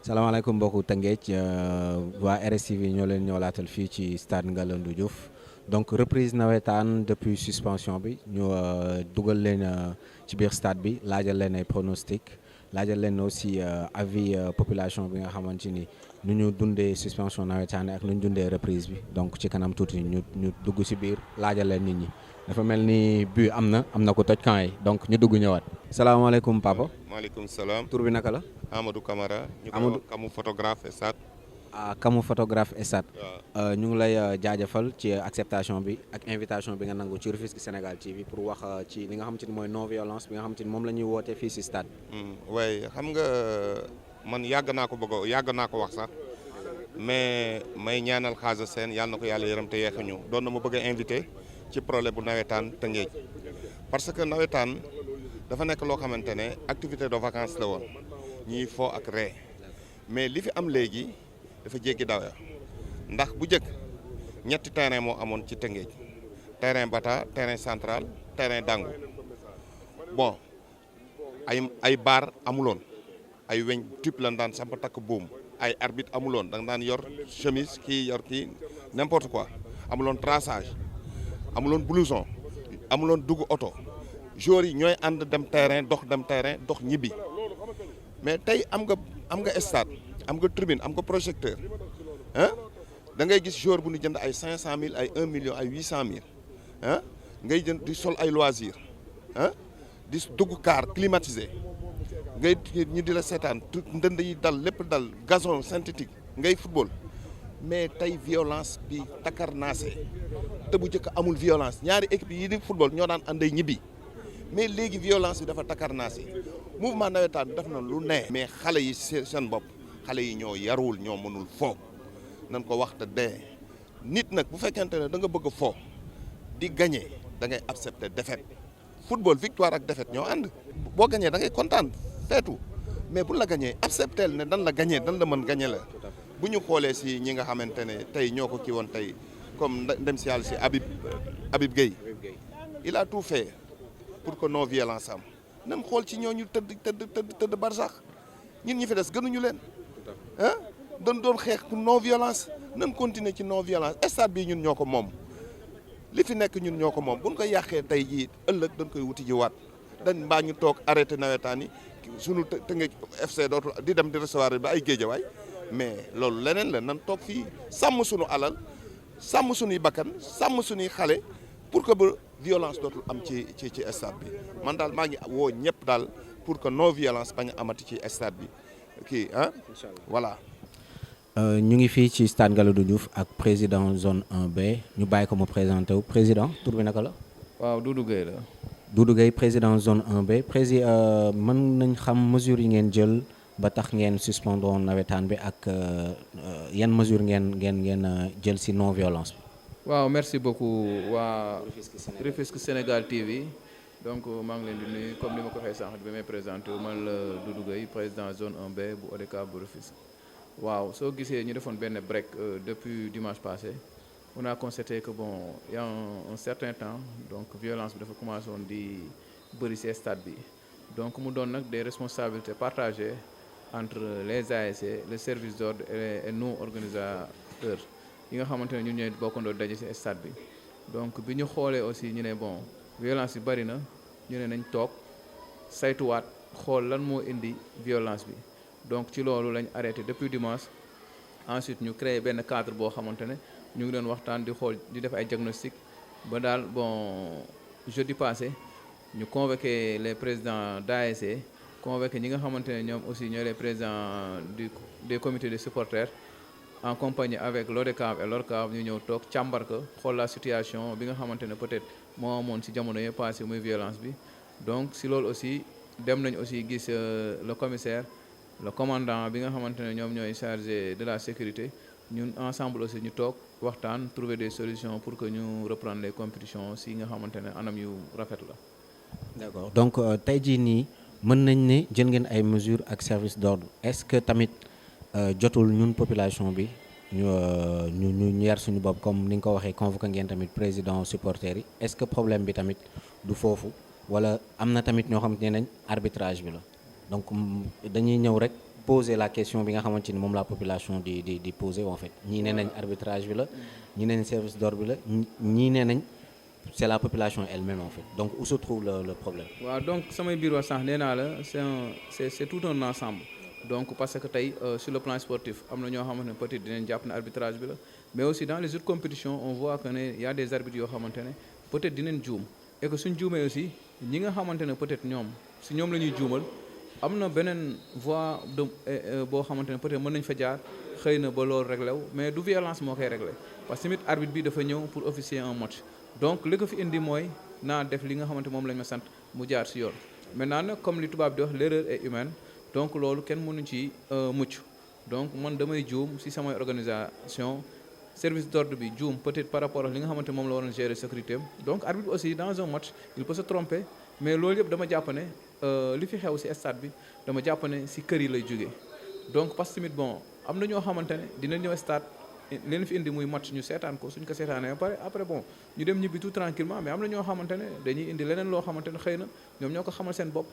salaamaaleykum mbokku Tëngéej waa RSTV ñoo leen ñëwlaatal fii ci stade Ngalandou Diouf donc reprise nawetaan depuis suspension bi ñu dugal leen ci biir stade bi laajal leen ay pronostic laajal leen aussi avis population bi nga xamante ni nu ñu dundee suspension nawetaan ak nu ñu dundee reprise bi donc ci kanam tuuti ñu dugg ci biir laajal leen nit ñi dafa mel ni but am na ko toj camp yi donc ñu dugg ñëwaat. salaamaaleykum papa. maaleykum salaam. tur bi naka la. Amadou Camara. ñu koy wax Kamu photographe Esat. Kamu photographe Esat. ñu ngi lay jaajëfal ci acceptation bi ak invitation bi nga nangu ci Rufisque Sénégal TV pour wax ci li nga xamante ni mooy non violence bi nga xamante ni moom la ñuy wootee fii ci stade. waaye xam nga man yàgg naa ko wax sax mais may ñaanal Xaasa Seen yàlla na ko yàlla yërëm te yeexuñu doon na ma bëgg a invité ci problème bu nawetaan Tëngéej parce que nawetaan dafa nekk loo xamante ne activité de vacances la woon ñuy fo ak ree mais li fi am léegi dafa jéggi dawa ndax bu njëkk ñetti terrain moo amoon ci Tëngéej terrain Bata terrain central terrain Dangu bon ay baar amuloon ay weñ tube lan daan samp takk buum ay arbitre amuloon da nga daan yor chemise kii yor kii n'importe quoi amuloon traçage amuloon blouson amuloon dugg oto joueurs yi ñooy ànd dem terrain dox ñibbi mais tey am nga stade am nga tribune am nga projecteur ah da ngay gis joueur bu ñu jënd ay 500000 ay 1 million ay 800000 ah ngay jënd di sol ay loisir ah di dugg car climatisé ngay ñu di la seetaan ndënd yi dal lépp dal gazon synthétique ngay football mais tey violence bi takarnaase te bu njëkk amul violence ñaari équipe yi di football ñoo daan ànday ñibbi mais léegi violence bi dafa takarnaase mouvement nawetaan bi def na lu ne. mais xale yi seen bopp xale yi ñoo yarul ñoo mënul fo nañ ko wax te dee nit nag bu fekkente ne da nga bëgg a fo di gagné da ngay accepter défaite football victoire ak défaite ñoo ànd boo gagné da ngay kontaan feetu mais bu la gagné accepter ne dan la gagné dan la mën gagné la bu ñu xoolee si ñi nga xamante ne tey ñoo ko kii woon tey comme ndem si yàlla si Habib Gueye il a tout fait pour que non violence am nan xool ci ñooñu tëdd barsax ñun ñi fi des gënuñu leen ah doon xeex pour non violence nan continuer ci non violence stade bii ñun ñoo ko moom li fi nekk ñun ñoo ko moom buñ ko yàqee tey jii ëllëg dañ koy wuti ji waat mbaa ñu toog arrêté nawetaan yi sunu Tëngéej FC dootul di dem di recevoir ba ay Géejawaay mais loolu leneen la nan toog fii sàmm sunu alal sàmm sunuy bakkan sàmm sunuy xale pour que ba violence dootul am ci stade bi man daal maa ngi woo ñëpp daal pour que non violence bañ a amati ci stade bi kii ah voilà. ñu ngi fii ci stade Ngalandou Diouf ak président zone 1B ñu bàyyi ko mu présenté wu président tur bi naka la. waaw Doudou Gueye la. Doudou Gueye président zone 1B mën nañ xam mesures yi ngeen jël ba tax ngeen suspendre nawetaan bi ak yan mesures ngeen jël si non violence bi. waaw merci beaucoup waa Rufisque Sénégal TV donc maa ngi leen di nuyu comme ni ma ko waxee sànq bi may présenté man la Doudou Gueye président zone 1B bu ODCAV bu Rufisque. waaw soo gisee ñu defoon benn break depuis dimanche passé on a constaté que bon il y a un certain temps donc violence bi dafa commencé woon di bëri ci stade bi donc mu doon nag des responsabilités partagées entre les ASC le service d'ordre et nous organisateurs yi nga xamante ne ñun ñooy bokkandoo daje ci stade bi donc bi ñu xoolee aussi ñu ne bon violence yi bëri na ñu ne nañ toog saytuwaat xool lan moo indi violence bi donc ci loolu lañ arrêté depuis dimanche ensuite ñu créé benn cadre boo xamante ne ñu ngi doon waxtaan di xool di def ay diagnostic ba daal bon jeudi passé ñu convoqué les présidents d'ASC convoqué ñi nga xamante ne ñoom aussi ñooy les présidents des comités de supporters en compagnie avec l'ODCAV et l'ORCAV ñu ñëw toog càmbar ko xool la situation bi nga xamante ne peut-être moo amoon ci jamono yi passé muy violence bi donc si loolu aussi dem nañ aussi gis le commissaire le commandant bi nga xamante ne ñoom ñooy chargé de la sécurité ñun ensemble aussi ñu toog waxtaan trouver des solutions pour que ñu reprendre les compétitions si nga xamante ne anam yu rafet la. d'accord donc tey jii nii mën nañ ne jël ngeen ay mesures ak service d'ordre est-ce que tamit jotul ñun population bi ñu yar suñu bopp comme ni nga ko waxee convoqué ngeen tamit président supporters yi est-ce que problème bi tamit du foofu wala am na tamit ñoo xamante ne nañ arbitrage bi la donc dañuy ñëw rek poser la question bi nga xamante ni moom la population di poser en fait ñii nee nañ arbitrage bi la ñii nee nañ service d'ordre bi la ñii nee nañ c'est la population elle-même en fait donc où se trouve le problème. waaw donc samay biir wax sax nee naa la c'est tout un ensemble donc parce que tey sur le plan sportif am na ñoo xamante ne peut-être dinañ jàpp ne arbitrage bi la mais aussi dans les autres compétitions on voit que ne y a des arbitres yoo xamante ne peut-être dinañ juum et que suñ juumee aussi ñi nga xamante ne peut-être ñoom si ñoom la ñuy juumal am na beneen voie de boo xamante ne peut-être mën nañ fa jaar xëy na ba loolu réglé wu mais du violence moo koy réglé parce que tamit arbitre bi dafa ñëw pour officier un match donc li ko fi indi mooy naa def li nga xamante moom lañ ma sant mu jaar si yoon maintenant nag comme li tubaab di wax l'erreur est humaine donc loolu kenn mënu ci mucc donc man damay juum si samay organisation service d'ordre bi juum peut-être par rapport ak li nga xamante moom la waroon gérer sécurité am donc arbitre aussi dans un match il peut se tromper mais loolu yëpp dama jàpp ne li fi xew si stade bi dama jàpp ne si kër yi lay jógee donc parce que tamit bon am na ñoo xamante ne dina ñëw stade leen fi indi muy match ñu seetaan ko suñ ko seetaanee ba pare après bon ñu dem ñibbi tout tranquillement mais am na ñoo xamante ne dañuy indi leneen loo xamante ne xëy na ñoom ñoo ko xamal seen bopp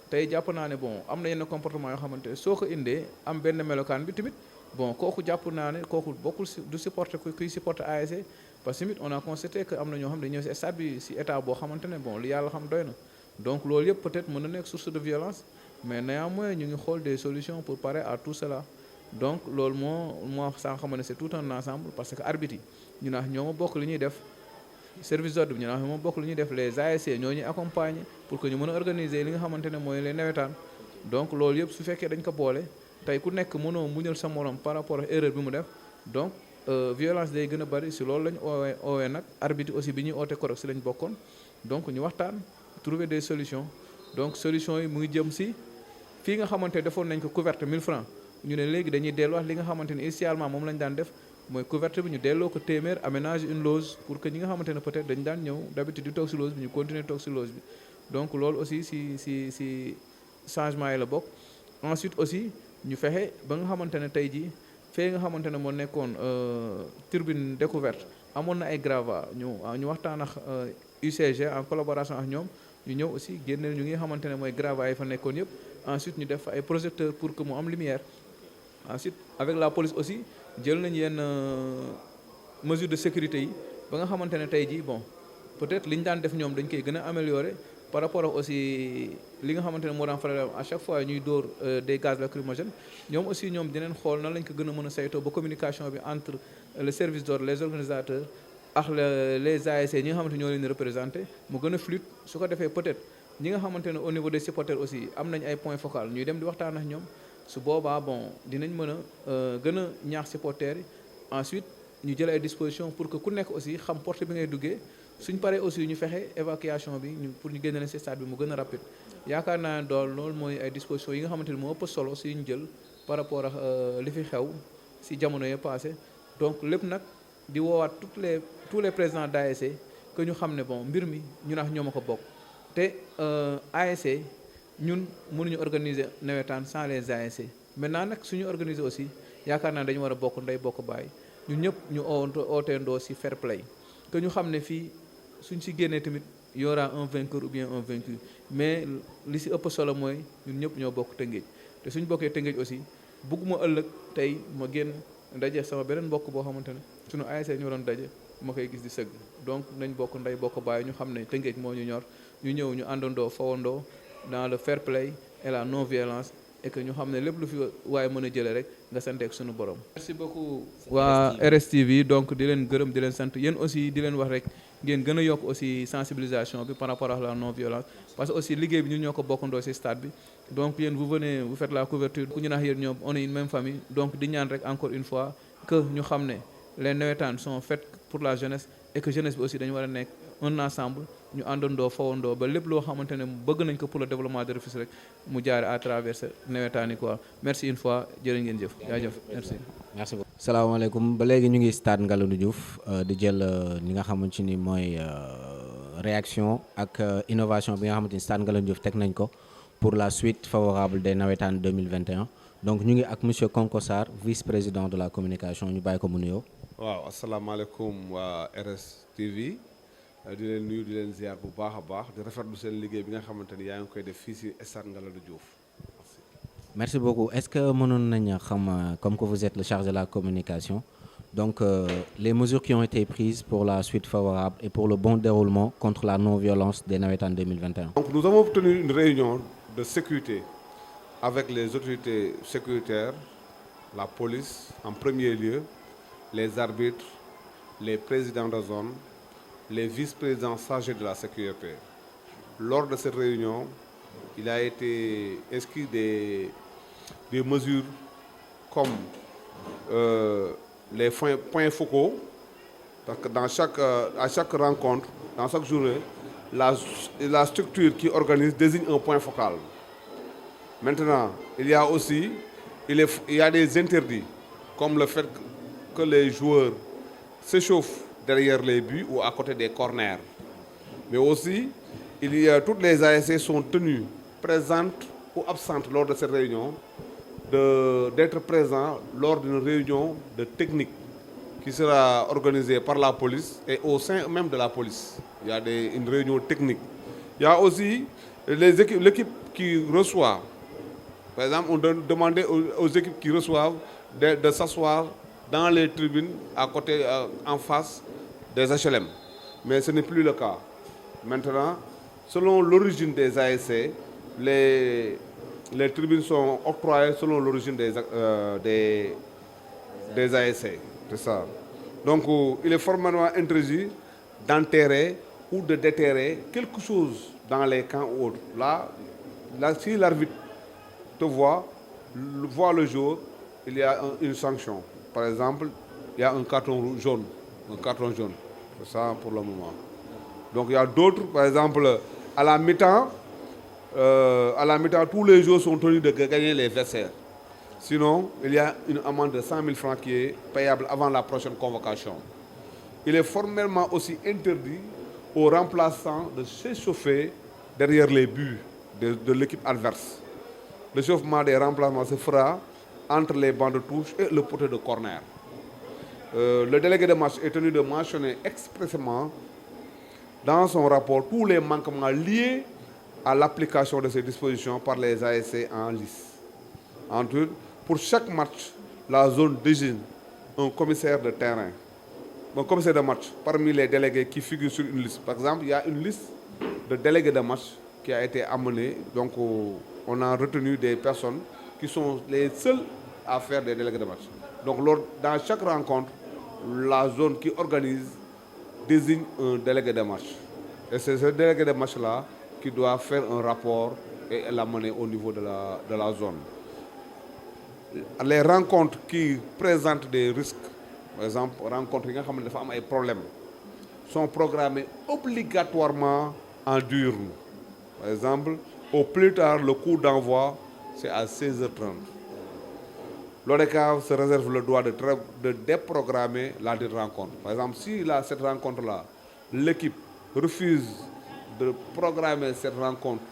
tey jàpp naa ne bon am na yenn comportement yoo xamante ne soo ko indee am benn melokaan bi tamit bon kooku jàpp naa ne kooku bokkul si du supporter kuy supporter ASC parce que tamit on a constaté que am na ñoo xam ne dañuy ñëw si stade bi si état boo xamante ne bon li yàlla xam doy na donc loolu yëpp peut-être mën na nekk source de violence mais néanmoins ñu ngi xool des solutions pour parer à tout cela donc loolu moo sànq xam ne c'est tout un ensemble parce que arbitre yi ñu naan ñoo ma bokk li ñuy def service d'ordre bi ñu naan ñoo ma bokk li ñuy def les ASC ñoo ñuy accompagner pour que ñu mën a organiser li nga xamante ne mooy les nawetaan donc loolu yëpp su fekkee dañ ko boole tey ku nekk mënoo muñal sa morom par rapport ak erreur bi mu def donc violence day gën a bari si loolu lañu oowee nag arbitre aussi bi ñuy oote korok si lañ bokkoon donc ñu waxtaan trouver des solutions donc solutions yi mu ngi jëm si fii nga xamante ne defoon nañ ko couverte 1000 francs ñu ne léegi dañuy delluwaat li nga xamante ne initialement moom lañ daan def mooy couverte bi ñu delloo ko téeméer aménage une loge pour que ñi nga xamante ne peut-être dañ daan ñëw d'habitude di toog si loge bi ñu continuer toog si loge bi donc loolu aussi si changement yi la bokk ensuite aussi ñu fexe ba nga xamante ne tey jii fee nga xamante ne moo nekkoon tribune découverte amoon na ay gravats ñu waxtaan ak UCG en collaboration ak ñoom ñu ñëw aussi génne ñu ngi xamante ne mooy gravats yi fa nekkoon yëpp ensuite ñu def ay projecteurs pour que mu am lumière ensuite avec la police aussi jël nañ yenn mesures de sécurité yi ba nga xamante ne tey jii bon peut-être li ñu daan def ñoom dañ koy gën a améliorer par rapport ak aussi li nga xamante ne moo daan faral à chaque fois ñuy dóor des gaz lacrymogènes ñoom aussi ñoom dinañ xool nan lañ ko gën a mën a saytoo ba communication bi entre le service d'ordre les organisateurs ak les ASC ñi nga xamante ñoo leen di représenté mu gën a fluide su ko defee peut-être ñi nga xamante ne au niveau des supporters aussi am nañ ay points focaux ñuy dem di waxtaan ak ñoom su boobaa bon dinañ mën a gën a ñaax supporters yi ensuite ñu jël ay dispositions pour que ku nekk aussi xam porte bi ngay duggee suñ paree aussi ñu fexe évacuation bi pour ñu génne leen ci stade bi mu gën a rapide yaakaar naa ne loolu mooy ay dispositions yi nga xamante ni moo ëpp solo si ñu jël par rapport ak li fi xew si jamono yee passé donc lépp nag di woowaat tous les présidents d'ASC que ñu xam ne bon mbir mi ñu naan ñoo ma ko bokk te ASC ñun mënuñu organiser nawetaan sans les ASC maintenant nag suñu organiser aussi yaakaar naa dañu war a bokk ndey bokk baay ñun ñëpp ñu ooteendoo ci fair play que ñu xam ne fii suñ ci génnee tamit y aura un vainqueur ou bien un vaincu mais li ci ëpp solo mooy ñun ñëpp ñoo bokk Tëngéej te suñ bokkee Tëngéej aussi bugguma ëllëg tey ma génn daje sama beneen mbokk boo xamante ne suñu ASC ñu waroon daje ma koy gis di sëgg donc nañ bokk ndey bokk baay ñu xam ne Tëngéej moo ñu ñor ñu ñëw ñu àndandoo fawandoo dans le fair play et la non violence et que ñu xam ne lépp lu fi waaye mën a jëlee rek nga santeek suñu borom. merci beaucoup waa RSTV donc di leen gërëm di leen sant yéen aussi di leen wax rek ngeen gën a yokk aussi sensibilisation bi par rapport à la non violence parce que aussi liggéey bi ñun ñoo ko bokkandoo ci stade bi donc yéen vous venez vous faites la couverture ku ñu naax yéen ñoom on est une même famille donc di ñaan rek encore une fois que ñu xam ne les nawetaan sont faits pour la jeunesse et que jeunesse bi aussi dañu war a nekk un ensemble ñu àndandoo fawandoo ba lépp loo xamante ne bëgg nañ ko pour le développement de Rufisque rek mu jaare à travers nawetaani quoi merci une fois jërë ngeen jëf jaajëf merci. merci beaucoup. salaamaaleykum ba léegi ñu ngi stade Ngalandou Diouf di jël li nga xamante ni mooy réaction ak innovation bi nga xamante ni stade Ngalandou Diouf teg nañ ko pour la suite favorable des nawetaan 2021 donc ñu ngi ak monsieur Konko Sarr vice-président de la communication ñu bàyyi ko mu nuyoo. waaw asalaamaaleykum waa RSTV di leen nuyu di leen ziar bu baax a baax di rafetlu seen liggéey bi nga xamante ni yaa ngi koy def fii si stade Ngalandou Diouf merci. Merci beaucoup. Est-ce que mënoon nañ xam comme que vous êtes le chargé de la communication donc les mesures qui ont été prises pour la suite favorable et pour le bon déroulement contre la non-violence des navétanes 2021? Donc nous avons tenu une réunion de sécurité avec les autorités sécuritaires, la police en premier lieu, les arbitres, les présidents de zone, les vice-présidents chargés de la sécurité. Lors de cette réunion, il a été inscrit des mesures comme les points focaux, parce que à chaque rencontre, dans chaque journée, la structure qui organise désigne un point focal. Maintenant, il y a des interdits, comme le fait que les joueurs s'échauffent derrière les buts ou à côté des corners. Mais aussi, toutes les ASC sont tenues présentes ou absentes lors de cette réunion, d'être présents lors d'une réunion de technique qui sera organisée par la police et au sein même de la police. Il y a une réunion technique. Il y a aussi l'équipe qui reçoit. Par exemple, on demandait aux équipes qui reçoivent de s'asseoir dans les tribunes à côté, en face des HLM. Mais ce n'est plus le cas. Maintenant, selon l'origine des ASC, les tribunes sont octroyées selon l'origine des ASC. C'est ça. Donc, il est formellement interdit d'enterrer ou de déterrer quelque chose dans les camps ou autres. Là, si l'arbitre te voit le jour, il y a une sanction. Par exemple, il y a un carton jaune. C'est ça pour le moment. Donc il y a d'autres, par exemple, à la mi-temps, tous les jours sont tenus de gagner les vestiaires. Sinon, il y a une amende de 100 000 francs qui est payable avant la prochaine convocation. Il est formellement aussi interdit aux remplaçants de s'échauffer derrière les buts de l'équipe adverse. L'échauffement des remplacements se fera entre les bancs de touche et le poteau de corner. Le délégué de match est tenu de mentionner expressément dans son rapport tous les manquements liés à l'application de ces dispositions par les ASC en lice. Ensuite, pour chaque match, la zone désigne un commissaire de terrain, un commissaire de match parmi les délégués qui figurent sur une liste. Par exemple, il y a une liste de délégués de match qui a été amenée. Donc, on a retenu des personnes qui sont les seules à faire des délégués de match. Donc, dans chaque rencontre, la zone qui organise désigne un délégué de match. Et c'est ce délégué de match-là qui doit faire un rapport et l'amener au niveau de la zone. Les rencontres qui présentent des risques, par exemple, rencontres qui ont des problèmes, sont programmées obligatoirement en diurne. Par exemple, au plus tard, le coup d'envoi, c'est à 16h30. L'ODCAV se réserve le droit de déprogrammer la rencontre. Par exemple, si cette rencontre-là, l'équipe refuse de programmer cette rencontre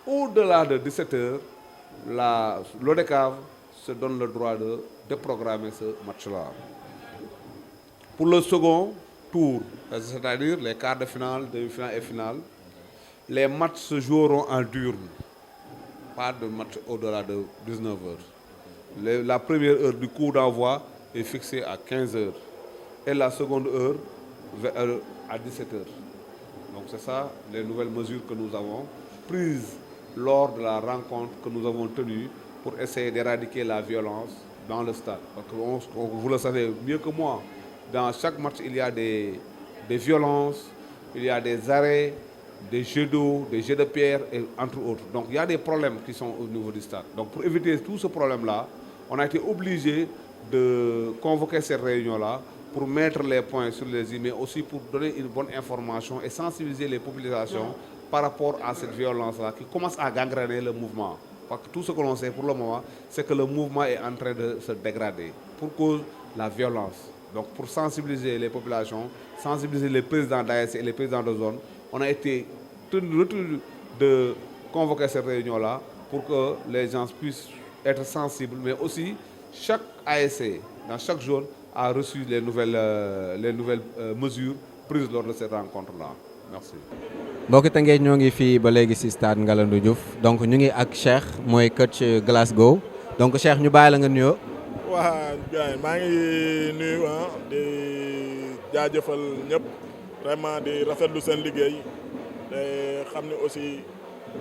au-delà de 17h, l'ODCAV se donne le droit de déprogrammer ce match-là. Pour le second tour, c'est-à-dire les quarts de finale, demi-finale et finale, les matchs se joueront en diurne, pas de match au-delà de 19h. La première heure du coup d'envoi est fixée à 15h et la seconde heure à 17h. Donc c'est ça les nouvelles mesures que nous avons prises lors de la rencontre que nous avons tenue pour essayer d'éradiquer la violence dans le stade. Parce que vous le savez mieux que moi, dans chaque match il y a des violences, il y a des arrêts, des jeux d'eau, des jeux de pierre, et entre autres. Donc il y a des problèmes qui sont au niveau du stade. Donc pour éviter tout ce problème-là, on a été obligé de convoquer cette réunion-là pour mettre les points sur les i, mais aussi pour donner une bonne information et sensibiliser les populations par rapport à cette violence-là qui commence à gangréner le mouvement. Parce que tout ce que l'on sait pour le moment, c'est que le mouvement est en train de se dégrader pour cause de la violence. Donc pour sensibiliser les populations, sensibiliser les présidents d'AS et les présidents de zone, on a été retenu de convoquer cette réunion-là pour que les gens puissent être sensibles, mais aussi chaque ASC, dans chaque zone, a reçu les nouvelles mesures prises lors de cette rencontre-là. Merci. mbokk Tëngéej ñoo ngi fii ba léegi ci stade Ngalandou Diouf donc ñu ngi ak Cheikh mooy coach Glasgow donc Cheikh ñu bàyyi la nga nuyoo. waa gars maa ngi nuyu di jaajëfal ñëpp vraiment di rafetlu seen liggéey te xam ne aussi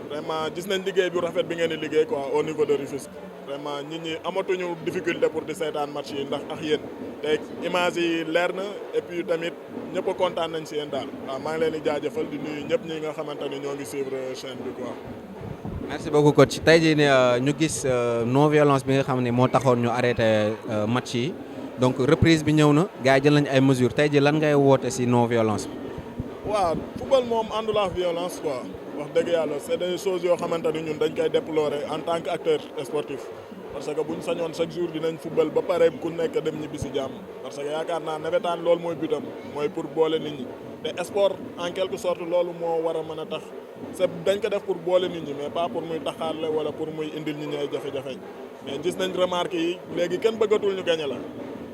vraiment gis nañ liggéey bu rafet bi ngeen di liggéey quoi au niveau de Rufisque vraiment nit ñi amatuñu difficulté pour di seetaan match yi ndax ak yéen te image yi leer na et puis tamit ñëpp a kontaan nañ si yéen daal waaw maa ngi leen di jaajëfal di nuyu ñëpp ñi nga xamante ni ñoo ngi suivre chaîne bi quoi. merci beaucoup coach tey jii ne ñu gis non violence bi nga xam ne moo taxoon ñu arrêté match yi donc reprise bi ñëw na gars yi jël nañ ay mesures tey jii lan ngay woote si non violence bi. waaw football moom àndul ak violence quoi wax dëgg yàlla c'est des choses yoo xamante ni ñun dañ koy déplorer en tant que acteur sportif parce que buñ sañoon chaque jour dinañ football ba pare ku nekk dem ñibbi si jàmm parce que yaakaar naa nawetaan loolu mooy butam mooy pour boole nit ñi te sport en quelque sorte loolu moo war a mën a tax c'est dañ ko def pour boole nit ñi mais pas pour muy taxaarle wala pour muy indil nit ñi ay jafe-jafe mais gis nañ remarque yi léegi kenn bëggatul ñu gañe la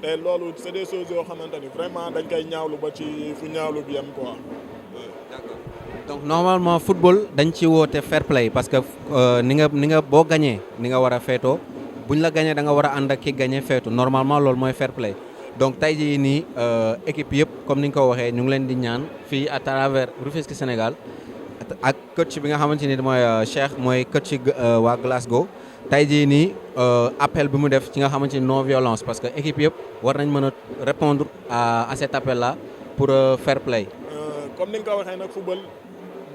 te loolu c'est des choses yoo xamante ni vraiment dañ koy ñaawlu ba ci fu ñaawlu bi yem quoi. D'accord. Donc normalement football dañ ci woote fair play parce que ni nga boo gañee ni nga war a feetoo buñ la gañee da nga war a ànd ak ki gañee feetu normalement loolu mooy fair play donc tey jii nii équipe yëpp comme ni nga ko waxee ñu ngi leen di ñaan fii à travers Rufisque Sénégal ak coach bi nga xamante ni mooy Cheikh mooy coach waa Glasgow tey jii nii appel bi mu def ci nga xamante ni non violence parce que équipe yëpp war nañ mën a répondre à cet appel là pour fair play. comme ni nga ko waxee nag football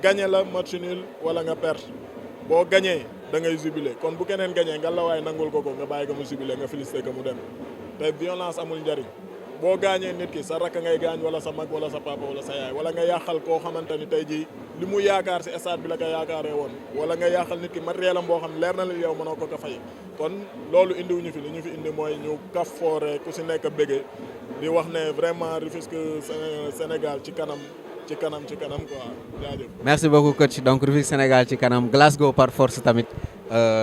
gagné la match nul wala nga perte boo gagné da ngay jubilé kon bu keneen gagné nga la waaye nangul ko nga bàyyi ko mu jubilé nga félicité ko mu dem te violence amul njariñ boo gaañee nit ki sa rakk ngay gaañ wala sa mag wala sa papa wala sa yaay wala nga yàqal koo xamante ni tey jii li mu yaakaar si stade bi la ko yaakaaree woon wala nga yàqal nit ki matériel am boo xam leer na la yow mënoo ko fay kon loolu indiwuñu fi li ñu fi indi mooy ñu kaf foore ku si nekk bëggee di wax ne vraiment Rufisque Sénégal ci kanam quoi jaajëf. merci beaucoup coach donc Rufisque Sénégal ci kanam Glasgow par force tamit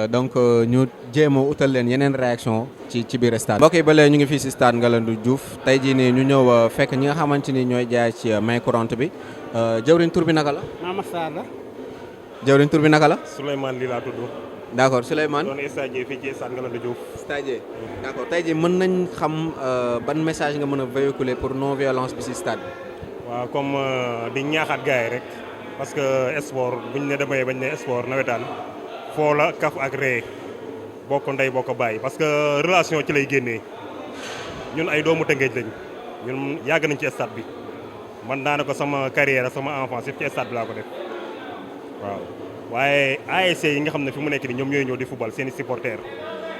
donc ñu jéem a utal leen yeneen réaction ci biir stade. mbokk yi ba léegi ñu ngi fii si stade Ngalandou Diouf tey jii nii ñu ñëw fekk ñi nga xamante ni ñooy jaay ci main courante bi jëwriñ tur bi naka la. Mama Sarr la. jëwriñ tur bi naka la. Souleymane lii laa tudd. d' accord Souleymane. doon stagiaire fii ci stade Ngalandou Diouf. stagiaire d' accord tey jii mën nañ xam ban message nga mën a véhiculer pour non violence bi si stade bi. waaw comme di ñaaxaat gars yi rek parce que sport buñ ne damay bañ ne sport nawetaan foo la kaf ak ree bokk ndey bokk bàyyi parce que relation ci lay génnee ñun ay doomu Tëngéej lañ ñun yàgg nañ ci stade bi man daanaka sama carrière sama enfance yëpp ci stade bi laa ko def waaw waaye ASC yi nga xam ne fi mu nekk nii ñoom ñooy ñëw di football seen i supporters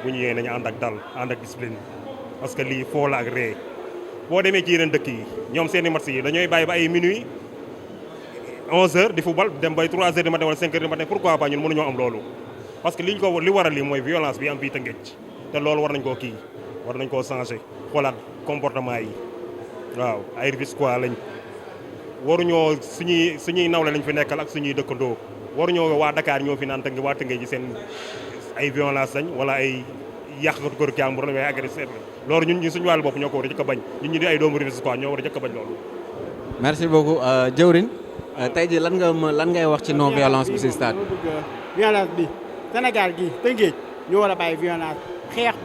bu ñu ñëwee nañu ànd ak dal ànd ak discipline parce que lii foo la ak ree boo demee ci yeneen dëkk yi ñoom seen i match yi dañooy bàyyi ba ay minuit 11h di football dem bay 3h du matin wala 5h du matin pourquoi pas ñun mënuñoo am loolu. parce que li waral lii mooy violence bi am fii Tëngéej te loolu war nañ koo war nañ koo changé xoolaat comportement yi waaw ay Rufisquois lañ waruñoo suñuy nawle lañ fi nekkal ak suñuy dëkkandoo waruñoo waa Dakar ñoo fi naan waa Tëngéej ji seen ay violence lañ wala ay yàqatu kër jàmbur la waaye agressif loolu ñun suñu wàllu bopp ñoo ko war a jëkk a bañ ñun ñu di ay doomu Rufisquois ñoo war a jëkk a bañ loolu. merci beaucoup jëwriñ tey jii lan ngay wax ci non violence bi ci stade violence bi Sénégal gi Tëngéej ñu war a bàyyi violence xeex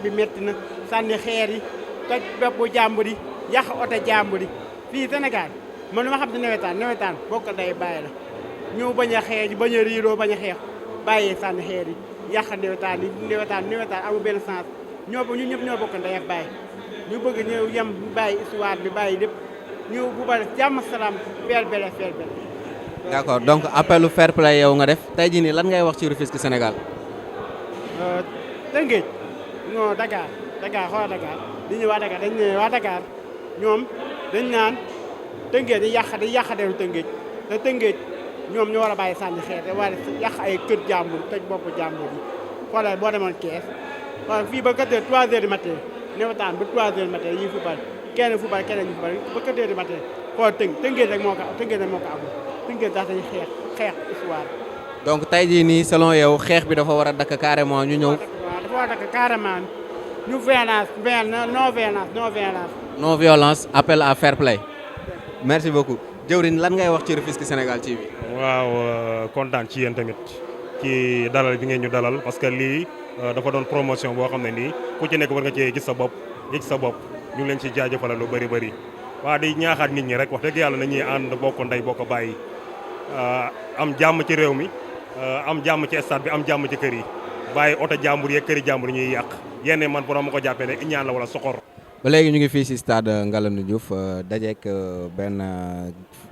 bi métti na sànni xeer yi toj boppu jàmbur yi yàq oto jàmbur yi fii Sénégal man ma xam ne nawetaan bokk day bàyyi la ñëw bañ a xeex bañ a riiroo bañ a xeex bàyyee sànni xeer yi yàq nawetaan amul benn sens ñun ñëpp ñoo bokk ndey ak bàyyi ñu bëgg ñëw yem bàyyi histoire bi bàyyi lépp ñëw bu bari jàmm salaam fair play. d' accord donc appelu fair play yow nga def tey jii nii lan ngay wax ci Rufisque Sénégal. Tëngéej non Dakar xoolal Dakar di ñu waa Dakar dañ ne waa Dakar ñoom dañ naan Tëngéej di yàq deru Tëngéej te Tëngéej ñoom ñoo war a bàyyi sànni xeer te war a yàq ay kër jàmbur toj bopp jàmbur yi xoolal boo demoon Kees xoolal fii ba 3h du matin nawetaan ba 3h du matin yi football kenn football keneen ñu football ba 4h du matin xoolal Tëngéej rek moo ko amul Tëngéej dax dañuy xeex histoire. donc tey jii nii selon yow xeex bi dafa war a dakk carrément ñu ñëw. waaw dafa war a dakk carrément ñu non violence appel à fair play. merci beaucoup jëwriñ lan ngay wax ci Rufisque Sénégal TV. waaw kontaan ci yéen tamit ci dalal bi ngeen ñu dalal parce que lii dafa doon promotion boo xam ne nii ku ci nekk war nga cee gis sa bopp yëg sa bopp ñu ngi leen ci jaajëfal lu bëri waa di ñaaxaat nit ñi rek wax dëgg yàlla nañuy ànd bokk ndey bokk bàyyi am jàmm ci réew mi am jàmm ci stade bi am jàmm ci kër yi bàyyi oto jàmbur yeeg këri jàmbur ñuy yàq yenn man borom ma ko jàppee ne ñaan la wala soxor. ba léegi ñu ngi fii ci stade Ngalandou Diouf dajeek benn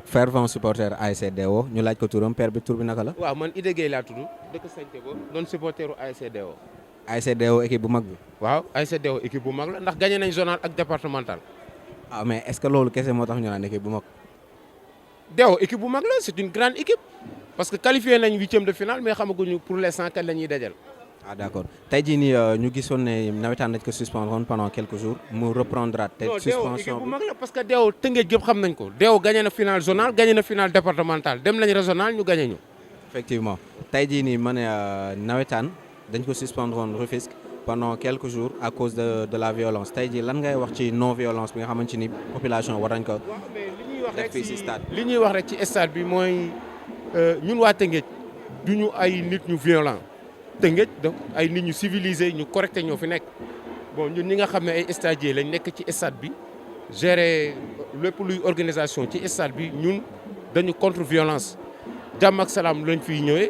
fervent supporter ASC DO ñu laaj ko turam père bi tur bi naka la. waaw man Idé Gueye laa tudd dëkk Santé ko doon supporteru ASC DO. ASC DO équipe bu mag bi. waaw ASC DO équipe bu mag la ndax gagné nañ zonal ak départemental. ah mais est-ce que loolu kese moo tax ñu naan équipe bu mag. DO équipe bu mag la c'est une grande équipe parce que qualifié nañ 8e de finale mais xamaguñu pour l'instant kan la ñuy dajal. ah d'accord tey jii nii ñu gisoon ne nawetaan dañ ko suspendre pendant quelques jours mu reprendra te suspension équipe bu mag la parce que DO Tëngéej gépp xam nañ ko DO gagné na finale zonal gagné na finale départemental dem nañ régional ñu gagné ñu. effectivement tey jii nii ma ne nawetaan dañ ko suspendre woon Rufisque pendant quelques jours à cause de la violence tey jii lan ngay wax ci non violence bi nga xamante ni population war nañ ko def fii ci stade li ñuy wax rek ci stade bi mooy ñun waa Tëngéej duñu ay nit ñu violent Tëngéej donc ay nit ñu civilisé ñu correcté ñoo fi nekk bon ñun ñi nga xam ne ay stadiers lañ nekk ci stade bi gérer lépp luy organisation ci stade bi ñun dañu contre violence jàmm ak salaam lañ fiy ñëwee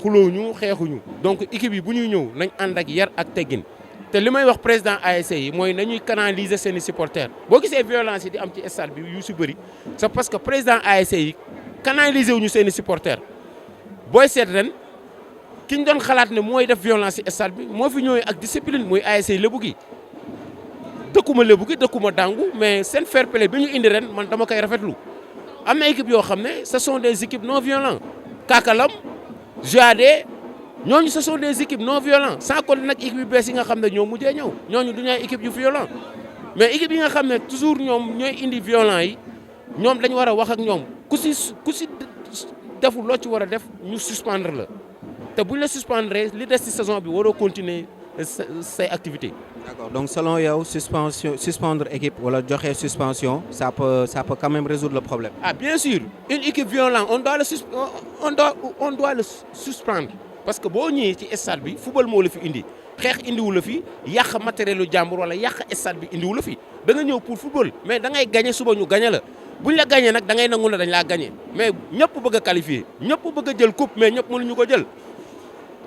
xulóoñu xeexuñu donc équipe yi bu ñuy ñëw nañ ànd ak yar ak teggin te li may wax président ASC yi mooy nañuy canaliser seeni supporters boo gisee violence yi di am ci stade bi yu si bëri c'est parce que président ASC yi canaliser wuñu seeni supporters booy seet ren ki ñu doon xalaat ne mooy def violence ci stade bi moo fi ñëwee ak discipline muy ASC Lébu gi dëkkuma Lébu gi dëkkuma Dangu mais seen fair play bi ñu indi ren man dama koy rafetlu am na équipe yoo xam ne ce sont des équipes non violentes Kakalam Jadé ñooñu ce sont des équipes non violentes sans compter nag équipe yu bees yi nga xam ne ñoo mujjee ñëw ñooñu du ñu ay équipe yu violent mais équipe yi nga xam ne toujours ñoom ñooy indi violent yi ñoom dañu war a wax ak ñoom ku si deful loo ci war a def ñu suspendre la te bu ñu la suspendre li des ci saison bi waroo continuer say activités. D'accord donc selon yow suspendre équipe wala joxe suspension ça peut quand même résoudre le problème. Ah bien sûr une équipe violente on doit le suspendre parce que boo ñëwee ci stade bi football moo la fi indi xeex indiwu la fi yàq matériel lu jàmbur wala yàq stade bi indiwu la fi da nga ñëw pour football mais da ngay gagné suba ñu gagné la buñ la gagné nag da ngay nangu ne dañ laa gagné mais ñëpp bëgg a qualifier ñëpp bëgg a jël coupe mais ñëpp mënuñu ko jël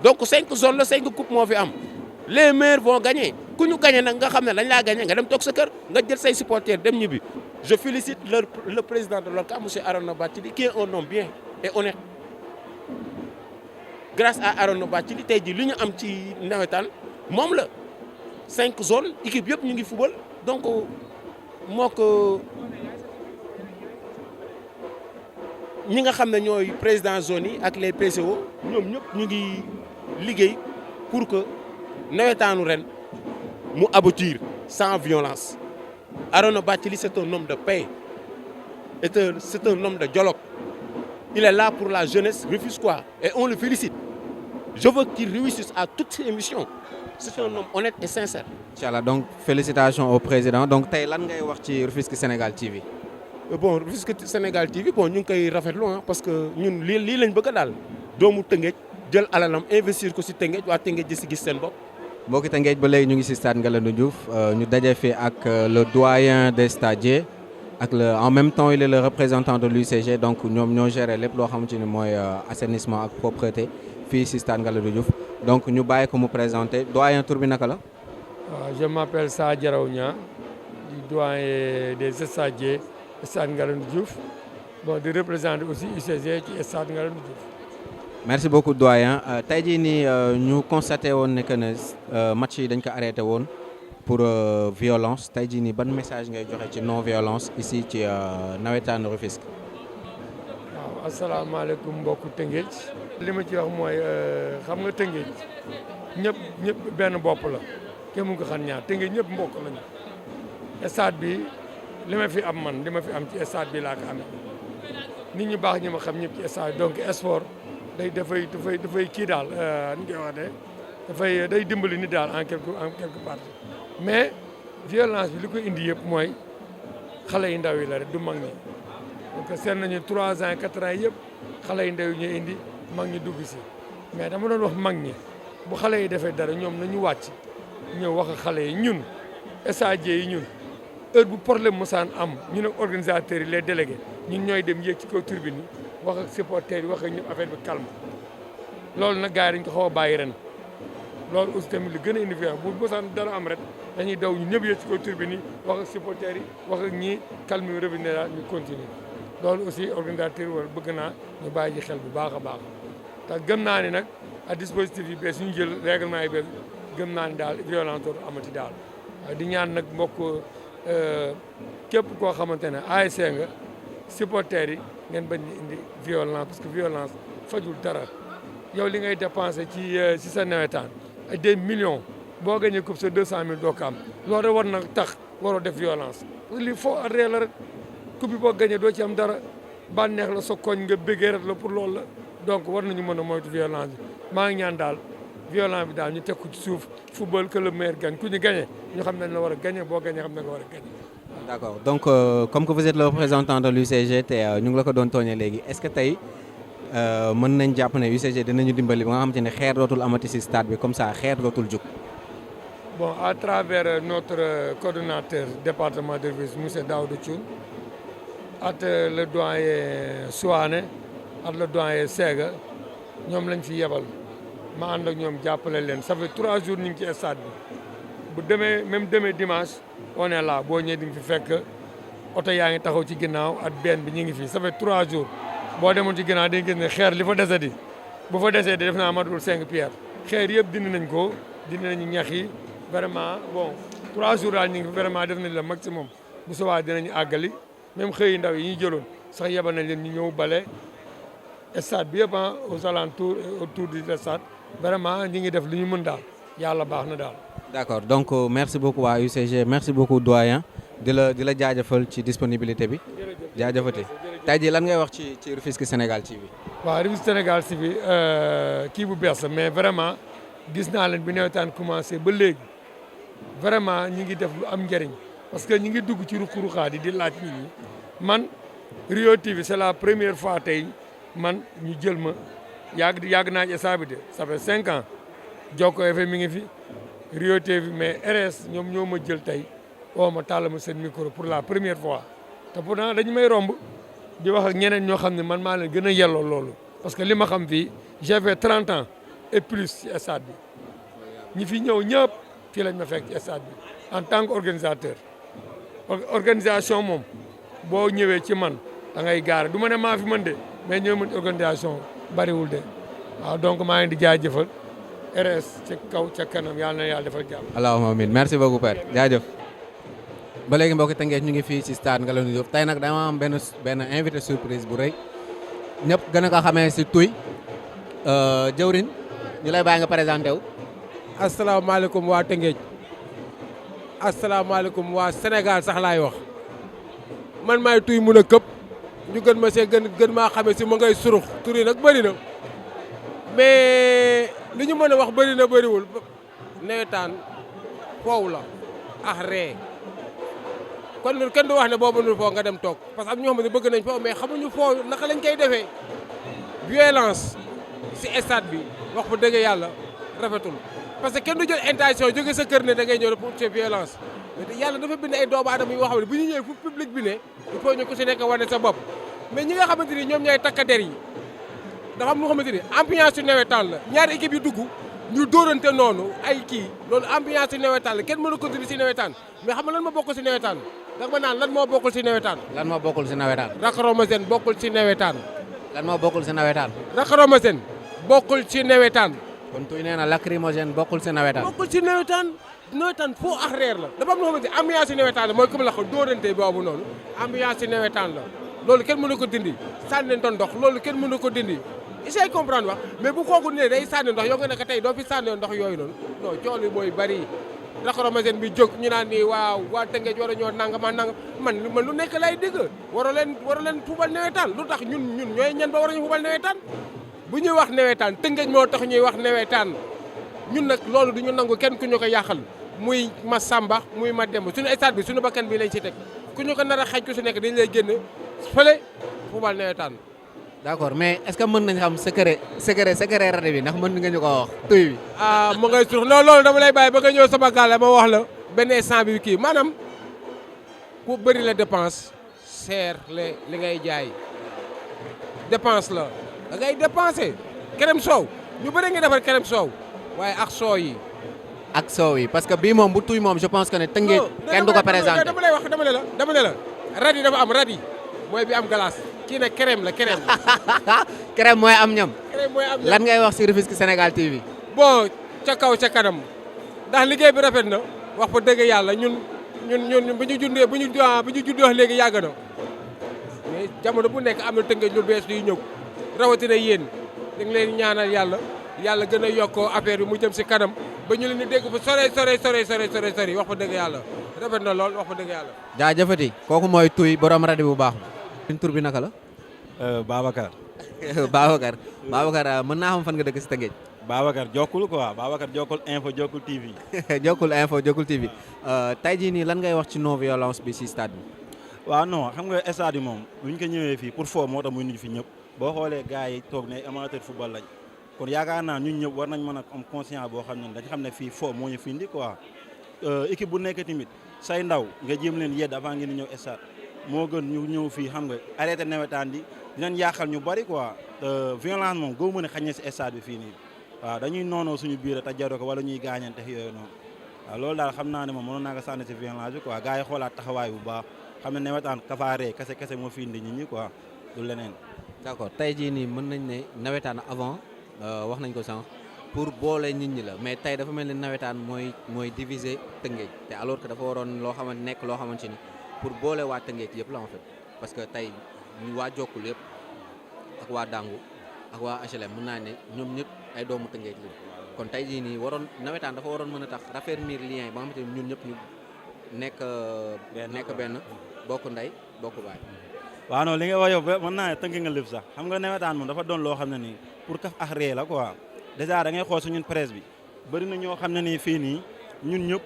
donc 5 zones la 5 coupes moo fi am. Les meilleurs vont gagner ku ñu gagné nag nga xam ne dañ laa gagné nga dem toog sa kër nga jël say supporters dem ñibbi je félicite le président de l'ORCAV monsieur Arona Bathily qui est un homme bien et honnête grâce à Arona Bathily tey jii li ñu am ci nawetaan moom la 5 zones équipe yëpp ñu ngi football donc moo ko ñi nga xam ne ñooy président zone yi ak les PCO ñoom ñëpp ñu ngi liggéey pour que nawetaanu ren mu aboutir sans violence Arona Bathily c'est un homme de paix c'est un homme de dialogue il est là pour la jeunesse rufisquoise et on le félicite je veux qu'il réussisse à toutes ses missions c'est un homme honnête et sincère. Inch'Allah donc félicitations au président donc tey lan ngay wax ci Rufisque Sénégal TV. Bon Rufisque Sénégal TV bon ñu ngi koy rafetlu parce que ñun lii lañ bëgg daal doomu Tëngéej jël alalam investir ko ci Tëngéej waa Tëngéej di ci gis seen bopp. mbokki Tëngéej ba léegi ñu ngi ci stade Ngalandou Diouf ñu daje fi ak le doyen des stadiers ak en même temps il est le représentant de l'UCG donc ñoom ñoo géré lépp loo xamante ni mooy assainissement ak propreté fii ci stade Ngalandou Diouf donc ñu bàyyi ko mu présenter doyen tur bi naka la. Je m'appelle Sa Diaraw Niang du doyen des stadiers stade Ngalandou Diouf bon di représenter aussi UCG ci stade Ngalandou Diouf. merci beaucoup doyen tey jii nii ñu constaté woon ne que ne match yi dañ ko arrêté woon pour violence tey jii nii ban message ngay joxe ci non violence ici ci nawetaan Rufisque. waaw asalaamaaleykum mbokku Tëngéej. li ma ci wax mooy xam nga Tëngéej ñëpp benn bopp la kenn mu ko xam ñaar Tëngéej ñëpp mbokk lañu stade bi li ma fi am ci stade bi laa ko amee nit ñu baax ñi ma xam ñëpp ci stade donc sport. dafay kii daal ni koy wax de day dimbali nit daal en quelque partie mais violence bi li ko indi yëpp mooy xale yu ndaw yi la rek du mag ñi donc seet nañu 3 ans 4 ans yëpp xale yu ndaw yi ñuy indi mag ñi dugg si mais dama doon wax mag ñi bu xale yi defee dara ñoom nañu wàcc ñëw wax ak xale yi ñun stagiaires yi ñun heure bu problème mosaan am ñu ne organisateurs yi les délégués ñun ñooy dem yéeg ci kaw tribune yi wax ak supporters yi wax ak ñëpp affaire bi calme loolu nag gars yi dañ ko xaw a bàyyi ren loolu aussi tamit li gën a indi bu mosaan dara am rek dañuy daw ñu ñëpp yéeg ci kaw tribune yi wax ak supporters yi wax ak ñii calme yi revenir daal ñu continuer loolu aussi organisateur yi war bëgg naa ñu bàyyi ji xel bu baax a baax te gëm naa ni nag ak dispositif yi bees ñu jël règlement yi bees gëm naa ni daal violence dootu amati daal di ñaan nag mbokk képp koo xamante ne ASC nga supporters yi ngeen bañ ñu indi violence parce que violence fajul dara yow li ngay dépensé ci sa nawetaan ay des millions boo gañee coupe sa 200 000 doo ko am loolu rek war na tax waroo def violence li foo arrêté la rek coupe bi boo gañee doo ci am dara bànneex la sa koñ nga bëggee rek la pour loolu la donc war nañu mën a moytu violence bi maa ngi ñaan daal violence bi daal ñu teg ko ci suuf football que le meilleur gagne ku ñu gagné ñu xam nañ la war a gagné boo gagné xam na nga war a gagné. D'accord donc comme que vous êtes le représentant de l'UCG te ñu ngi la ko doon tooñee léegi est-ce que tey mën nañ jàpp ne UCG dinañu dimbali ba nga xamante ne xeer dootul amati ci stade bi comme ça xeer dootul jóg. Bon, à travers notre coordonnateur département de Rufisque, M. Daoud Thioune, ak le doyen Souane ak le doyen Sega ñoom lañ fi yebal ma ànd ak ñoom jàppale leen ça fait 3 jours ñu ngi ci stade bi bu demee même demee dimanche on est là boo ñëwee di nga fi fekk oto yaa ngi taxaw ci ginnaaw ak benn bi ñu ngi fi ça fait 3 jours boo demoon ci ginnaaw dañu gis ne xeer li fa desati bu fa desee di def naa matul 5 pierres xeer yëpp dindi nañ ko dindi nañu ñax yi vraiment bon 3 jours daal ñu ngi vraiment def nañ le maximum bu soobee dinañu àggali même xëy ndaw yi ñu jëloon sax yebal nañ leen ñu ñëw bale stade bi yëpp aux alentours et autour du stade vraiment ñi ngi def li ñu mën daal yàlla baax na daal. D'accord donc merci beaucoup waa UCG merci beaucoup doyen di la jaajëfal ci disponibilité bi jaajëfate tey jii lan ngay wax ci Rufisque Sénégal TV. waaw Rufisque Sénégal TV kii bu bees la mais vraiment gis naa leen bi nawetaan commencé ba léegi vraiment ñi ngi def lu am njëriñ parce que ñi ngi dugg ci ruq-ruqaat yi di laaj nit ñi man Rio TV c'est la première fois tey man ñu jël ma yàgg naa ci stade bi de ça fait 5 ans Jokko FM mi ngi fi Rio TV mais RS ñoom ñoo ma jël tey oo ma tàll ma seen micro pour la première fois te pourtant dañu may romb di wax ak ñeneen ñoo xam ne man maa leen gën a yelloo loolu parce que li ma xam fii j'ai fait 30 ans et plus ci stade bi ñi fi ñëw ñëpp fii lañ ma fekk ci stade bi en tant que organisateur organisation moom boo ñëwee ci man da ngay gaare du ma ne maa fi mën de mais ñoo mën organisation bariwul de waaw donc maa ngi di jaajëfal RS ca kaw ca kanam yàlla na yàlla defal jàmm. allahumma amiin merci beaucoup père jaajëf. ba léegi mbokki Tëngéej ñu ngi fii ci stade Ngalandou Diouf tey nag dama am benn invité surprise bu rëy ñëpp gën a ko xamee ci Touye jëwriñ ñu lay bàyyi nga présenté wu. asalaamaaleykum waa Tëngéej asalaamaaleykum waa Sénégal sax laay wax man maay Touye mun a këpp ñu gën ma see gën maa xamee si ma ngay surux tur yi nag bëri na mais li ñu mën a wax bëri na bëriwul nawetaan foofu la ah ree kon ñun kenn du wax ne boobu nu foo nga dem toog parce que am ñoo xam ne bëgg nañ foofu mais xamuñu foo naka lañ koy defee violence si stade bi wax bu dëgg yàlla rafetul parce que kenn du jël intention jóge sa kër ne da ngay ñëw pour ci violence yàlla dafa bind ay doomu aadama yoo xam ne bu ñu ñëwee fu public bi ne il faut ñu ku si nekk wane sa bopp mais ñi nga xamante ni ñoom ñooy takkader yi dafa am lu xamante ni ambiance yu nawetaan la ñaari équipe yi dugg ñu dóorante noonu ay kii loolu ambiance yu nawetaan la kenn mën a continuer si nawetaan mais xam nga lan moo bokkul si nawetaan ndax ma naan lan moo bokkul si nawetaan. lan moo bokkul si nawetaan. Rakaromacène bokkul si nawetaan. lan moo bokkul si nawetaan. Rakaromacène bokkul ci nawetaan. kon Touye nee na lacrymogène bokkul si nawetaan. bokkul ci nawetaan nawetaan foo ak reer la dafa am loo xamante ni ambiance yu nawetaan la mooy comme la ko dóorante boobu noonu ambiance yu nawetaan la loolu kenn mënu ko dindi sànni ndox loolu kenn mënu ko dindi essaye comprendre wax mais bu kooku ne day sànni ndox yow nga ne ko tey doo fi sànni ndox yooyu noonu non cool yi mooy bari Rakaromacène bi jóg ñu naan nii waaw waa Tëngéej war a ñoo nangama nangam man lu nekk lay dégg waroo leen fubal nawetaan lu tax ñun ñooy ñan ba war ñu fubal nawetaan bu ñuy wax nawetaan Tëngéej moo tax ñuy wax nawetaan ñun nag loolu du ñu nangu kenn ku ñu ko yàqal muy ma Samba muy ma Demba suñu stade bi suñu bakkan bi lañ ci teg ku ñu ko nar a xaj ku si nekk dañ lay génne fële fubal nawetaan d'accord mais est-ce que mën nañ xam secret rajo bi ndax mën nga ñu ko wax tuy bi. ah ma ngay surux non loolu dama lay bàyyi ba nga ñëw sama gàlle ma wax la benn instant bi kii maanaam ku bëri la dépense seer li ngay jaay dépense la da ngay dépensé kerem soow ñu bëri nga defar kerem soow waaye ak soow yi. ak soow yi parce que bii moom bu tuy moom je pense que ne Tëngéej kenn du ko présenté. dama lay wax dama ne la radi dafa am radi mooy bi am glace kii nag crème la crème. crème mooy am ñam. crème mooy am ñam lan ngay wax ci Rufisque Sénégal TV. bon ca kaw ca kanam ndax liggéey bi rafet na wax fa dëgg yàlla ñun bu ñu juddoo léegi yàgg na mais jamono bu nekk am na Tëngéej lu bees yuy ñëw rawatina yéen da nga leen ñaanal yàlla gën a yokkoo affaire bi mu jëm si kanam ba ñu leen di dégg fa sore wax fa dëgg yàlla rafet na lool wax fa dëgg yàlla. jaajëfati kooku mooy tuy borom rajo bu baax. tur bi naka la. Babacar. Babacar mën naa xam fan nga dëkk si Tëngéej. Babacar jokkul quoi Babacar jokkul info jokkul TV. jokkul TV tey jii nii lan ngay wax ci non violence bi si stade bi. waaw non xam nga stade bi moom bu ñu ko ñëwee fii pour foo moo tax muy nuyu fi ñëpp boo xoolee gars yi toog ne amateur football lañ kon yaakaar naa ñun ñëpp war nañ mën a am conscience boo xam ne dañ xam ne fii foo moo ñu fi indi quoi équipe bu nekk tamit say ndaw nga jéem leen yedd avant ngeen di ñëw stade moo gën ñu ñëw fii xam nga arrêté nawetaan di dinañ yàqal ñu bari quoi violence moom goo mën a xañ si stade bi fii nii waaw dañuy noonoo suñu biir te jaroo ko wala ñuy gaañante yooyu noonu waaw loolu daal xam naa ne moom mënoon naa ko sànni si violence bi quoi gars yi xoolaat taxawaay bu baax xam ne nawetaan kafaaree kese moo fi indi nit ñi quoi du leneen. d'accord tey jii nii mën nañ ne nawetaan avant wax nañ ko sànq pour boole nit ñi la mais tey dafa mel ni nawetaan mooy diviser Tëngéej te alors que dafa waroon loo xamante nekk loo xamante ni pour boole waa Tëngéej yëpp la en fait parce que tey ñu waa Jokkul yëpp ak waa Dangu ak waa HLM mën naa ne ñoom ñëpp ay doomu Tëngéej la kon tey jii nii nawetaan dafa waroon mën a tax raffermir lien yi ba nga xamante ni ñun ñëpp ñu nekk benn bokk ndey bokk baay. waaw non li nga wax yow mën naa ne tënk nga lépp sax xam nga nawetaan moom dafa doon loo xam ne nii pour kaf ak ree la quoi dèjà da ngay xool suñu presse bi bëri na ñoo xam ne nii fii nii ñun ñëpp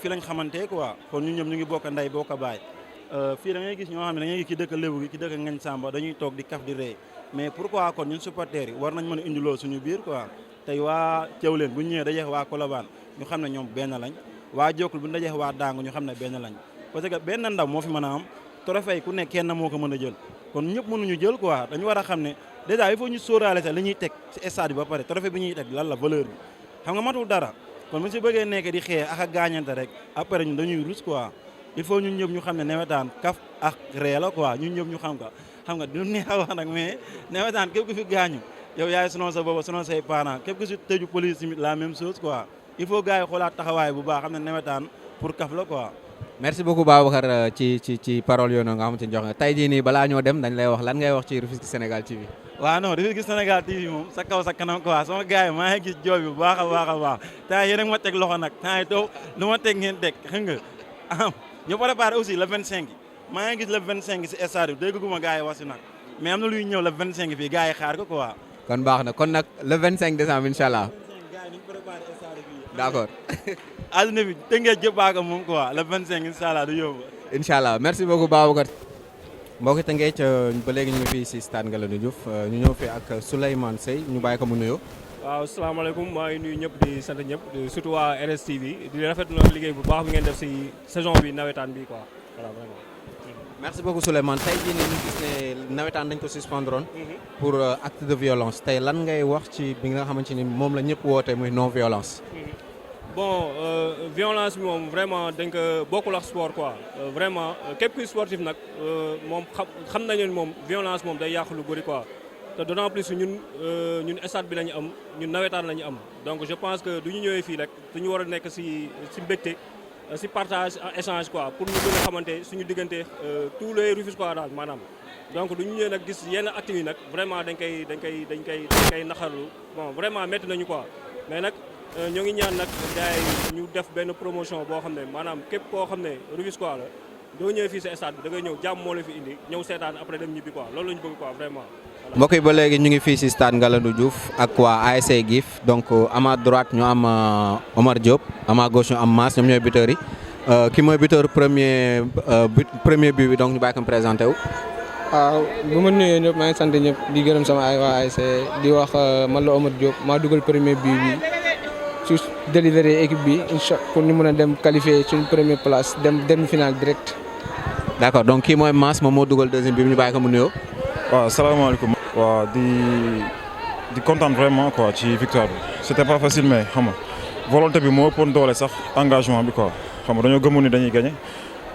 fii lañ xamante quoi kon ñun ñëpp ñu ngi bokk ndey bokk baay fii da ngay gis ñoo xam ne da ngay gis ki dëkk Lébu gi ki dëkk Ngañ Samba dañuy toog di kaf di ree mais pourquoi kon ñun supporters yi war nañ mën a indiloo suñu biir quoi tey waa Thiawlène bu ñu ñëwee dajeex waa Colobane ñu xam ne ñoom benn lañ waa Jokkul bu ñu dajeex waa Dangu ñu xam ne benn lañ parce que benn ndaw moo fi mën a am trophée ku nekk kenn moo ko mën a jël kon ñëpp mënuñu jël quoi dañu war a xam ne déjà il faut ñu sóoraale sax li ñuy teg ci stade bi ba pare trophée bi ñuy teg lan la valeur bi xam nga matul dara kon bu si bëggee nekk di xee ak a gaañante rek après ñun dañuy rus quoi il faut ñun ñëpp ñu xam ne nawetaan kaf ak ree la quoi ñun ñëpp ñu xam nga du neex a wax nag mais nawetaan képp ku fi gaañu yow yaay sonal sa bopp sonal say parents képp ku si tëju police tamit la même chose quoi il faut gars yi xoolaat taxawaay bu baax xam ne nawetaan pour kaf la quoi. merci beaucoup Babacar ci parole yooyu nga xamante ni jox nga tey jii nii balaa ñoo dem dañ lay wax lan ngay wax ci Rufisque Sénégal TV. waaw non Rufisque Sénégal TV moom sa kaw sa kanam quoi sama gars yi maa ngi gis jooy bi bu baax a baax temps yéen a ma teg loxo nag temps yi taw lu ma teg ngeen teg xam nga ñu préparé aussi le 25 maa ngi gis le 25 si stade bi dégguma gars yi wax si nag mais am na luy ñëw le 25 fii gars yi xaar ko quoi. kon baax na kon nag le 25 décembre incha allah. d'accord. àdduna bi Tëngéej jëppaaka moom quoi le 25 incha allah du yóbbu. incha allah merci beaucoup Babacar. mbokki Tëngéej ba léegi ñu ngi fii si stade Ngalandou Diouf ñu ñëw fii ak Souleymane Seye ñu bàyyi ko mu nuyoo. waaw salaamaaleykum maa ngi nuyu ñëpp di sant ñëpp surtout waa RSTV di rafetlu liggéey bu baax bi ngeen def si saison bi nawetaan bi quoi voilà vraiment. merci beaucoup Souleymane tey jii nii ñu gis ne nawetaan dañ ko suspendroon pour acte de violence tey lan ngay wax ci bi nga xamante ni moom la ñëpp woote muy non violence. bon violence bi moom vraiment dañ ko bokkul ak sport quoi vraiment képp kuy sportif nag moom xam nañu ne moom violence moom day yàq lu bëri quoi te d'autant plus ñun stade bi la ñu am ñun nawetaan la ñu am donc je pense que du ñu ñëwee fii rek dañu war a nekk si mbégte si partage échange quoi pour ñu gën a xamante suñu diggante tous les Rufisquois daal maanaam donc du ñu ñëwee nag gis yenn actes yi nag vraiment dañ koy naxarlu bon vraiment métti nañu quoi mais nag ñoo ngi ñaan nag gars yi ñu def benn promotion boo xam ne maanaam képp koo xam ne Rufisquois la doo ñëwee fii sa stade bi da ngay ñëw jàmm moo la fi indi ñëw seetaan après dem ñibbi quoi loolu la ñu bëgg quoi vraiment. mbokk yi ba léegi ñu ngi fii si stade Ngalandou Diouf ak waa ASC GIF donc à ma droite ñu am Omar Diop à ma gauche ñu am Mass ñoom ñooy buteurs yi ki mooy buteur premier but bi donc ñu bàyyi ko présenté wu. waaw bu ma nuyee ñëpp maa ngi sant ñëpp di gërëm sama ay waa ASC di wax man la Omar Diop maa dugal premier but bi su délivrer équipe bi incha pour ñu mën a dem qualifier suñu première place dem demi-finale direct. d'accord donc kii mooy Mass moom moo dugal deuxième bi ñu bàyyi ko mu nuyoo. waaw salaamaaleykum. waaw di kontaan vraiment quoi ci victoire bi c'était pas facile mais xam nga volonté bi moo ëppoon doole sax engagement bi quoi xam nga dañoo gëmoon ni dañuy gagner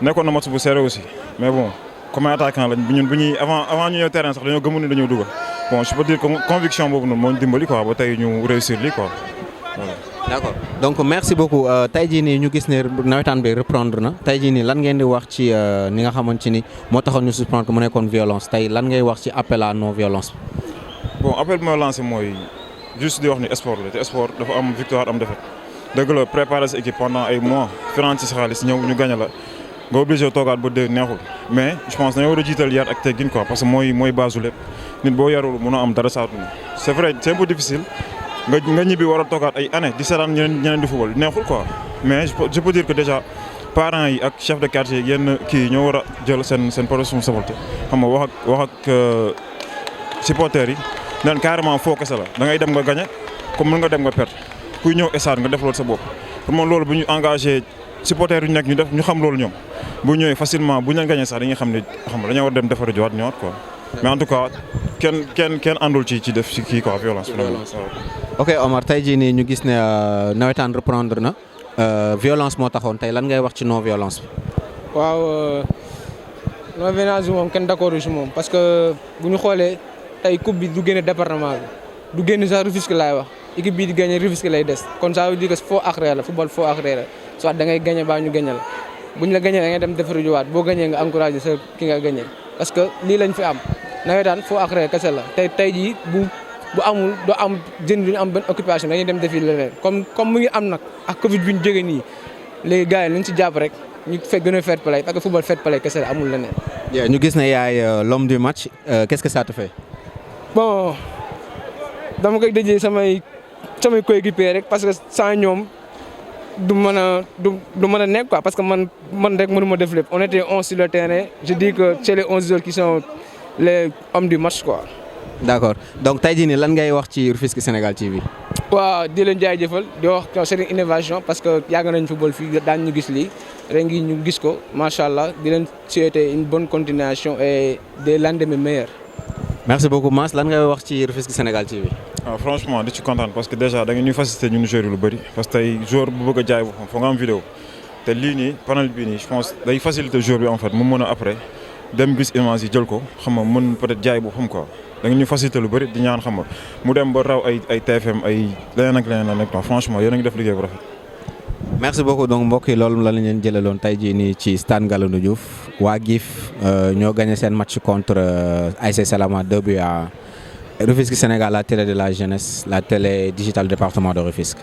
nekkoon na match bu serré aussi mais bon. comme attaquant lañ ñun bu ñuy avant ñu ñëw terrain sax dañoo gëmoon ni dañoo dugal bon je peux dire que conviction boobu noonu moo ñu dimbali quoi ba tey ñu réussir lii quoi voilà. d'accord donc merci beaucoup tey jii nii ñu gis ne nawetaan bi reprendre na tey jii nii lan ngeen di wax ci ni nga xamante ni moo taxoon ñu suspendre ko mu nekkoon violence tey lan ngay wax ci appel à non violence. bon appel bi ma lancé mooy juste di wax ni sport la te sport dafa am victoire am défaite dëgg la préparer sa équipe pendant ay mois financer sa xaalis ñëw ñu gagné la. nga obligé toogaat ba dégg neexul mais je pense dañoo war a jiital yar ak teggin quoi parce que mooy base lépp nit boo yarul mënoo am dara saa tuuti c'est vrai c'est un peu difficile nga ñibbi war a toogaat ay années di seetaan ñeneen di football neexul quoi mais je peux dire que déjà parents yi ak chef de quartier yenn kii ñoo war a jël seen responsabilité xam nga wax ak supporters yi naan carrément foo kese la da ngay dem nga gagné comme mën nga dem nga perdre kuy ñëw stade nga def loolu sa bopp pour moom loolu bu ñu engagé supporters yu nekk ñu xam loolu ñoom. bu ñëwee facilement bu ñu leen gagné sax dañuy xam ne dañoo war dem defar jiwaat ñëwaat quoi mais en tout cas kenn àndul ci def ci kii quoi violence. ok Omar tey jii nii ñu gis ne nawetaan reprendre na violence moo taxoon tey lan ngay wax ci non violence bi. waaw non violence bi moom kenn d'accord ci moom parce que bu ñu xoolee tey coupe bi du génne département bi du génne sax Rufisque laay wax équipe bii di gagné Rufisque lay des kon ça veut dire que foo ak ree la football foo ak ree la soit da ngay gagné baa ñu gagné la. bu ñu la gagné da ngay dem defaru jiwaat boo gagné nga encouragé sa ki nga gagné parce que lii lañ fi am nawetaan foo ak ree kese la tey jii bu amul doo am jeunes duñu am benn occupation dañuy dem defi leneen comme mu ngi am nag ak Covid bi ñu jógee nii léegi gars yi nañ ci jàpp rek ñu gën a fair play parce que football fair play kese la amul leneen. ñu gis ne yaay l'homme du match qu'est-ce que ça te fait. bon dama koy dëjee samay coéquipiers rek parce que sans ñoom. du mën a nekk quoi parce que man rek mënu ma def lépp on était 11 sur le terrain je dis que c'est les 11 joueurs qui sont les hommes du match quoi. d'accord donc tey jii nii lan ngay wax ci Rufisque Sénégal TV. waaw di leen jaajëfal di wax c'est une innovation parce que yàgg nañ football fii daan ñu gis lii ren ngi ñu gis ko macha allah di leen souhaiter une bonne continuation et des lendemains meilleurs. merci beaucoup Mass lan ngay wax ci Rufisque Sénégal TV. waaw franchement di ci kontaan parce que déjà da nga ñuy faciliter ñun joueurs yi lu bëri parce que tey joueur bu bëgg a jaay boppam foo nga am vidéo te lii nii panel bii nii je pense day faciliter joueur bi en fait mu mën a après dem gis image yi jël ko xam nga mën peut-être jaay boppam quoi da nga ñuy faciliter lu bëri di ñaan xam nga mu dem ba raw ay TFM ay leneen ak leneen la nekk franchement yéen a ngi def liggéey bu rafet. merci beaucoup donc mbokk yi loolu la leen jëlaloon tey jii nii ci stade Ngalandou Diouf waa GIF ñoo gagné seen match contre ASC Salama 2-1. Rufisque Sénégal, la télé de la jeunesse, la télé digitale département de Rufisque.